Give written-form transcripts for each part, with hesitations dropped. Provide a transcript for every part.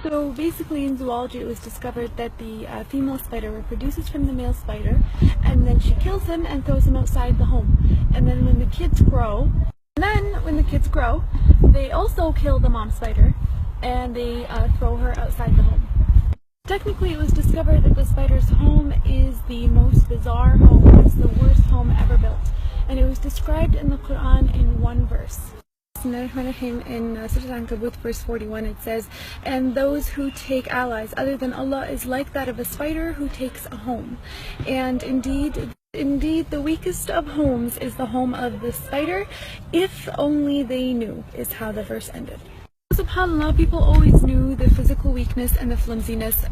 So basically in zoology it was discovered that the female spider reproduces from the male spider, and then she kills him and throws him outside the home. And then when the kids grow, they also kill the mom spider and they throw her outside the home. Technically it was discovered that the spider's home is the most bizarre home. It's the worst home ever built. And it was described in the Quran in one verse. In Surah Al-Ankabut verse 41 it says, "And those who take allies other than Allah is like that of a spider who takes a home. And indeed the weakest of homes is the home of the spider, if only they knew," is how the verse ended. SubhanAllah, people always knew the physical weakness and the flimsiness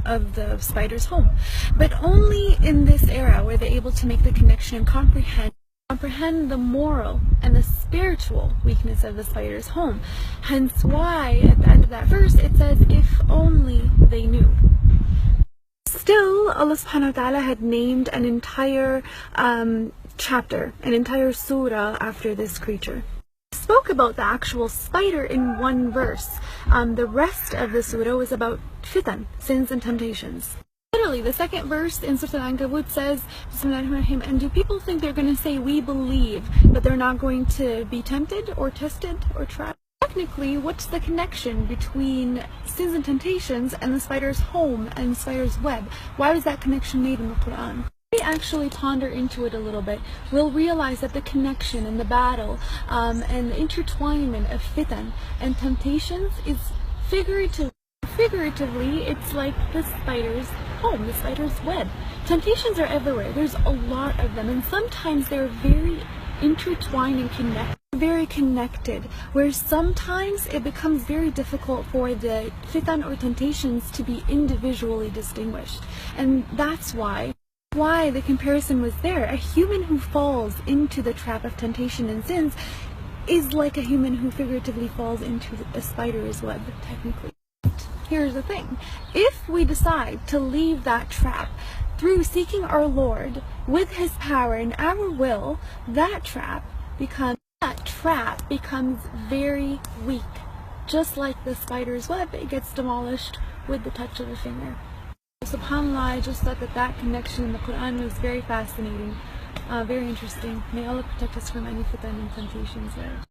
of the spider's home. But only in this era were they able to make the connection and comprehend the moral and the spiritual weakness of the spider's home. Hence why at the end of that verse it says, "if only they knew." Still, Allah subhanahu wa ta'ala had named an entire chapter, an entire surah after this creature. He spoke about the actual spider in one verse. The rest of the surah was about fitan, sins and temptations. Literally, the second verse in Surah Al-Ankabut says, "And do people think they're going to say we believe, but they're not going to be tempted or tested or tried?" Technically, what's the connection between sins and temptations and the spider's home and the spider's web? Why was that connection made in the Quran? If we actually ponder into it a little bit, we'll realize that the connection and the battle and the intertwinement of fitan and temptations is figuratively, it's like the spider's home, the spider's web. Temptations are everywhere. There's a lot of them, and sometimes they're very intertwined and very connected, where sometimes it becomes very difficult for the fitan or temptations to be individually distinguished. And that's why the comparison was there. A human who falls into the trap of temptation and sins is like a human who figuratively falls into a spider's web, technically. Here's the thing, if we decide to leave that trap through seeking our Lord with His power and our will, that trap becomes very weak. Just like the spider's web, it gets demolished with the touch of a finger. SubhanAllah, I just thought that connection in the Quran was very fascinating, very interesting. May Allah protect us from any fitan and temptations there.